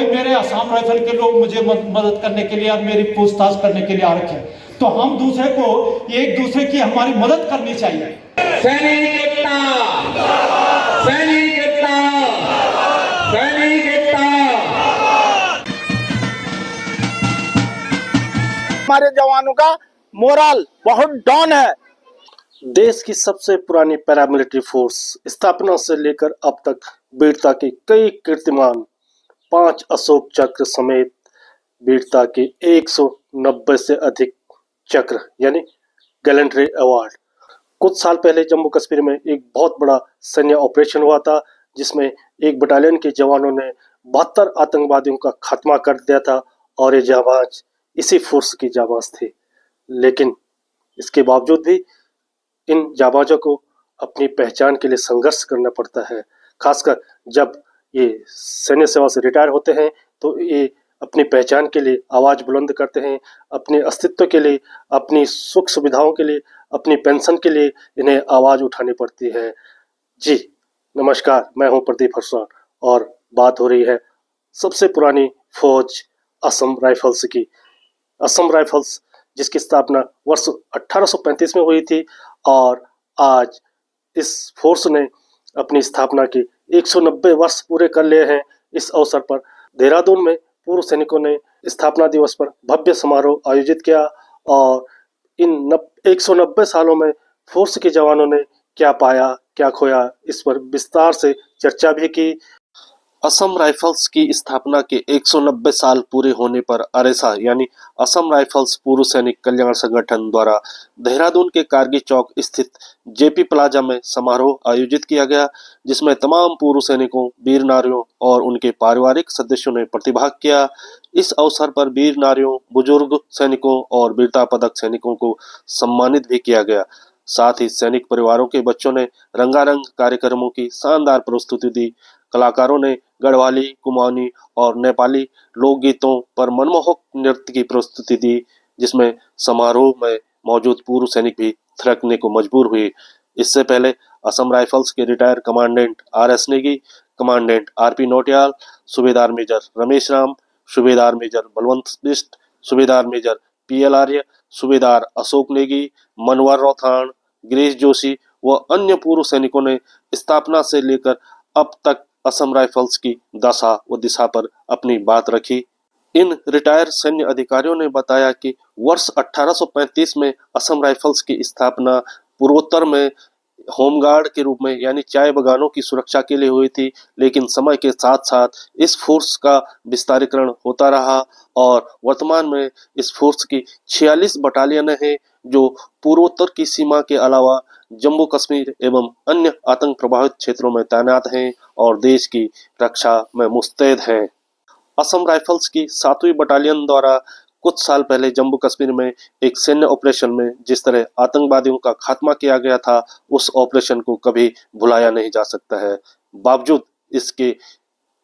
भाई मेरे असम राइफल के लोग मुझे मदद करने के लिए और मेरी पूछताछ करने के लिए आ रखे हैं, तो हम दूसरे को एक दूसरे की हमारी मदद करनी चाहिए। सैनिक एकता, सैनिक एकता, सैनिक एकता। हमारे जवानों का मोरल बहुत डाउन है। देश की सबसे पुरानी पैरामिलिट्री फोर्स स्थापना से लेकर अब तक वीरता के कई कीर्तिमान, 5 अशोक चक्र समेत वीरता के 190 से अधिक चक्र यानी गैलेंट्री अवार्ड। कुछ साल पहले जम्मू कश्मीर में एक बहुत बड़ा सैन्य ऑपरेशन हुआ था, जिसमें एक बटालियन के जवानों ने 72 आतंकवादियों का खात्मा कर दिया था और ये जाबाज इसी फोर्स की जाबाज थे। लेकिन इसके बावजूद भी इन जाबाजों को अपनी पहचान के लिए संघर्ष करना पड़ता है। खासकर जब ये सैन्य सेवा से रिटायर होते हैं तो ये अपनी पहचान के लिए आवाज़ बुलंद करते हैं, अपने अस्तित्व के लिए, अपनी सुख सुविधाओं के लिए, अपनी पेंशन के लिए इन्हें आवाज़ उठानी पड़ती है। जी नमस्कार, मैं हूं प्रदीप हरसवार और बात हो रही है सबसे पुरानी फौज असम राइफल्स की। असम राइफल्स जिसकी स्थापना वर्ष 1835 में हुई थी और आज इस फोर्स ने अपनी स्थापना के 190 वर्ष पूरे कर लिए हैं। इस अवसर पर देहरादून में पूर्व सैनिकों ने स्थापना दिवस पर भव्य समारोह आयोजित किया और इन 190 सालों में फोर्स के जवानों ने क्या पाया क्या खोया, इस पर विस्तार से चर्चा भी की। असम राइफल्स की स्थापना के 190 साल पूरे होने पर अरेसा यानी असम राइफल्स पूर्व सैनिक कल्याण संगठन द्वारा देहरादून के कारगी चौक स्थित जेपी प्लाजा में समारोह आयोजित किया गया, जिसमें तमाम पूर्व सैनिकों, वीर नारियों और उनके पारिवारिक सदस्यों ने प्रतिभाग किया। इस अवसर पर वीर नारियों, बुजुर्ग सैनिकों और वीरता पदक सैनिकों को सम्मानित भी किया गया। साथ ही सैनिक परिवारों के बच्चों ने रंगारंग कार्यक्रमों की शानदार प्रस्तुति दी। कलाकारों ने गढ़वाली, कुमाऊनी और नेपाली लोकगीतों पर मनमोहक नृत्य की प्रस्तुति दी, जिसमें समारोह में मौजूद पूर्व सैनिक भी थिरकने को मजबूर हुए। इससे पहले असम राइफल्स के retire commandant RS. Negi, commandant RP. Nautiyal, सूबेदार मेजर रमेश राम, सूबेदार मेजर बलवंत बिष्ट, सूबेदार मेजर पी.एल. आर्य, सूबेदार अशोक नेगी, मनोहर रौथान, गिरीश जोशी व अन्य पूर्व सैनिकों ने स्थापना से लेकर अब तक असम राइफल्स की दशा व दिशा पर अपनी बात रखी। इन रिटायर सैन्य अधिकारियों ने बताया कि वर्ष 1835 में असम राइफल्स की स्थापना पूर्वोत्तर में होमगार्ड के रूप में यानी चाय बगानों की सुरक्षा के लिए हुई थी, लेकिन समय के साथ साथ इस फोर्स का विस्तारीकरण होता रहा और वर्तमान में इस फोर्स की 46 बटालियनें हैं, जो पूर्वोत्तर की सीमा के अलावा जम्मू कश्मीर एवं अन्य आतंक प्रभावित क्षेत्रों में तैनात हैं और देश की रक्षा में मुस्तैद हैं। असम राइफल्स की 7वीं बटालियन द्वारा कुछ साल पहले जम्मू कश्मीर में एक सैन्य ऑपरेशन में जिस तरह आतंकवादियों का खात्मा किया गया था, उस ऑपरेशन को कभी भुलाया नहीं जा सकता है। बावजूद इसके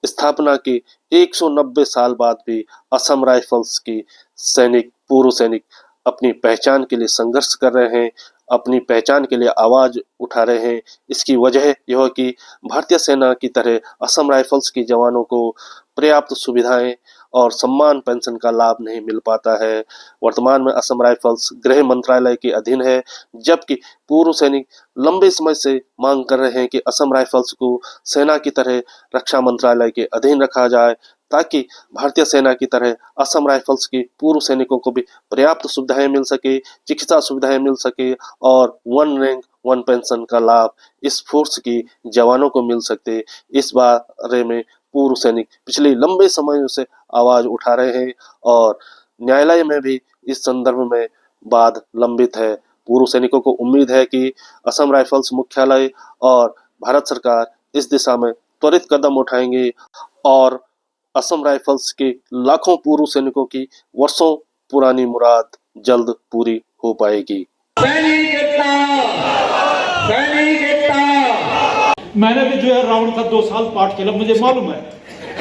स्थापना के 190 साल बाद भी असम राइफल्स की सैनिक, पूर्व सैनिक अपनी पहचान के लिए संघर्ष कर रहे हैं, अपनी पहचान के लिए आवाज उठा रहे हैं। इसकी वजह यह है कि भारतीय सेना की तरह असम राइफल्स के जवानों को पर्याप्त सुविधाएं और सम्मान पेंशन का लाभ नहीं मिल पाता है। वर्तमान में असम राइफल्स गृह मंत्रालय के अधीन है, जबकि पूर्व सैनिक लंबे समय से मांग कर रहे हैं कि असम राइफल्स को सेना की तरह रक्षा मंत्रालय के अधीन रखा जाए, ताकि भारतीय सेना की तरह असम राइफल्स के पूर्व सैनिकों को भी पर्याप्त सुविधाएं मिल सके, चिकित्सा सुविधाएं मिल सके और 1 रैंक 1 पेंशन का लाभ इस फोर्स की जवानों को मिल सकते। इस बारे में पूर्व सैनिक पिछले लंबे समय से आवाज उठा रहे हैं और न्यायालय में भी इस संदर्भ में वाद लंबित है। पूर्व सैनिकों को उम्मीद है कि असम राइफल्स मुख्यालय और भारत सरकार इस दिशा में त्वरित कदम उठाएंगे और असम राइफल्स के लाखों पूर्व सैनिकों की वर्षों पुरानी मुराद जल्द पूरी हो पाएगी। सैनिक एकता, सैनिक एकता। मैंने भी जो है राउंड का 2 साल पाठ खेला, मुझे मालूम है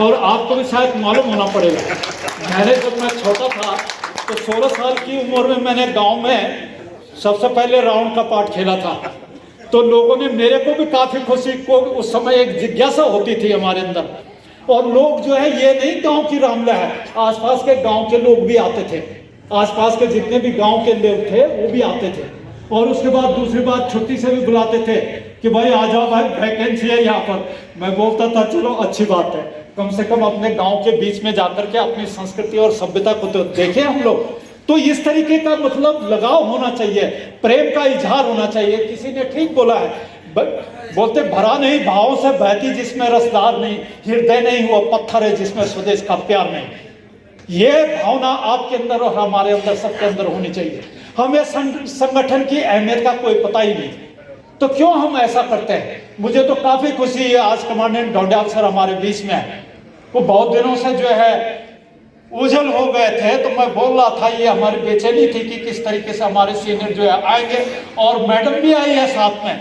और आपको भी शायद मालूम होना पड़ेगा। मैंने जब मैं छोटा था तो 16 साल की उम्र में मैंने गांव में सबसे पहले राउंड का पाठ खेला था। तो लोगों ने, मेरे को भी काफ़ी खुशी को, उस समय एक जिज्ञासा होती थी हमारे अंदर और लोग जो है ये नहीं गांव की रामला है, आसपास के गांव के लोग भी आते थे, आसपास के जितने भी गांव के लोग थे वो भी आते थे। और उसके बाद दूसरी बात, छुट्टी से भी बुलाते थे कि भाई आ जाओ भाई, वैकेंसी है यहाँ पर। मैं बोलता था चलो अच्छी बात है, कम से कम अपने गांव के बीच में जाकर के अपनी संस्कृति और सभ्यता को तो देखें हम लोग। तो इस तरीके का मतलब लगाव होना चाहिए, प्रेम का इजहार होना चाहिए। किसी ने ठीक बोला है, बोलते भरा नहीं भावों से बहती जिसमें रसदार नहीं, हृदय नहीं हुआ पत्थर है जिसमें स्वदेश का प्यार नहीं। ये भावना आपके अंदर और हमारे अंदर, सबके अंदर होनी चाहिए। हमें संगठन की अहमियत का कोई पता ही नहीं, तो क्यों हम ऐसा करते हैं। मुझे तो काफी खुशी है आज कमांडेंट ढोंडियाल सर हमारे बीच में है। वो बहुत दिनों से जो है उजल हो गए थे, तो मैं बोल रहा था ये हमारी बेचैनी थी कि किस तरीके से हमारे सीनियर जो है आएंगे, और मैडम भी आई है साथ में,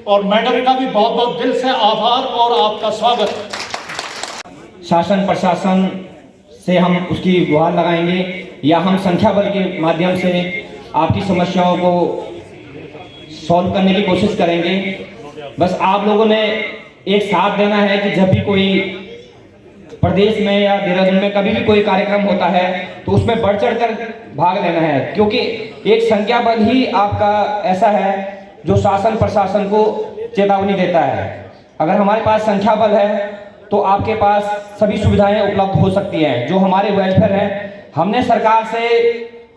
और मैडम का भी बहुत बहुत दिल से आभार और आपका स्वागत। शासन प्रशासन से हम उसकी गुहार लगाएंगे या हम संख्या बल के माध्यम से आपकी समस्याओं को सॉल्व करने की कोशिश करेंगे। बस आप लोगों ने एक साथ देना है कि जब भी कोई प्रदेश में या देहरादून में कभी भी कोई कार्यक्रम होता है तो उसमें बढ़ चढ़ कर भाग लेना है, क्योंकि एक संख्या बल ही आपका ऐसा है जो शासन प्रशासन को चेतावनी देता है। अगर हमारे पास संख्या बल है तो आपके पास सभी सुविधाएं उपलब्ध हो सकती हैं जो हमारे वेलफेयर है। हमने सरकार से,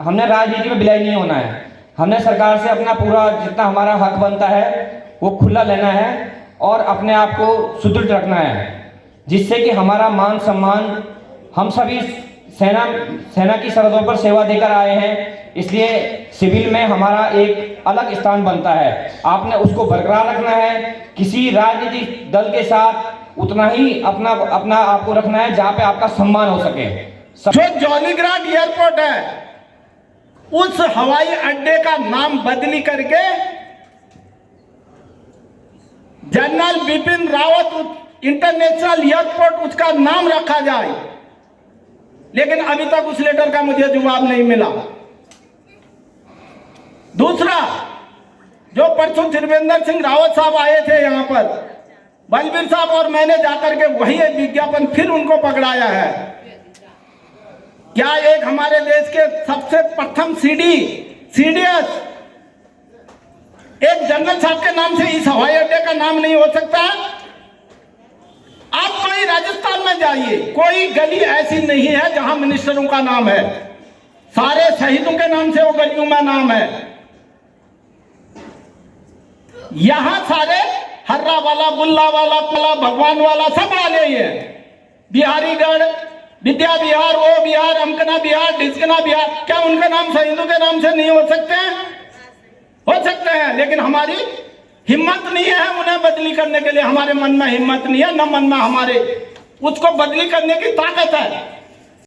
हमने राजनीति में विलय नहीं होना है, हमने सरकार से अपना पूरा जितना हमारा हक बनता है वो खुला लेना है और अपने आप को सुदृढ़ रखना है, जिससे कि हमारा मान सम्मान, हम सभी सेना की सरहदों पर सेवा देकर आए हैं, इसलिए सिविल में हमारा एक अलग स्थान बनता है। आपने उसको बरकरार रखना है। किसी राजनीतिक दल के साथ उतना ही अपना आपको रखना है जहां पे आपका सम्मान हो सके। जो जॉलीग्रांट एयरपोर्ट है उस हवाई अड्डे का नाम बदली करके general Bipin Rawat international airport उसका नाम रखा जाए, लेकिन अभी तक उस लेटर का मुझे जवाब नहीं मिला। दूसरा, जो परसों त्रिवेंद्र सिंह रावत साहब आए थे यहाँ पर, बलबीर साहब और मैंने जाकर के वही एक विज्ञापन फिर उनको पकड़ाया है। क्या एक हमारे देश के सबसे प्रथम सीडीएस एक जनरल साहब के नाम से इस हवाई अड्डे का नाम नहीं हो सकता? आप कोई राजस्थान में जाइए, कोई गली ऐसी नहीं है जहां मिनिस्टरों का नाम है, सारे शहीदों के नाम से वो गलियों में नाम है। यहां सारे हर्रा वाला, बुल्ला वाला, कुला भगवान वाला सब वाले ही है। बिहारीगढ़, विद्या विहार, ओ बिहार, अमकना बिहार, ढिसकना बिहार, क्या उनके नाम शहीदों के नाम से नहीं हो सकते हैं? हो सकते हैं, लेकिन हमारी हिम्मत नहीं है उन्हें बदली करने के लिए। हमारे मन में हिम्मत नहीं है, न मन में हमारे उसको बदली करने की ताकत है।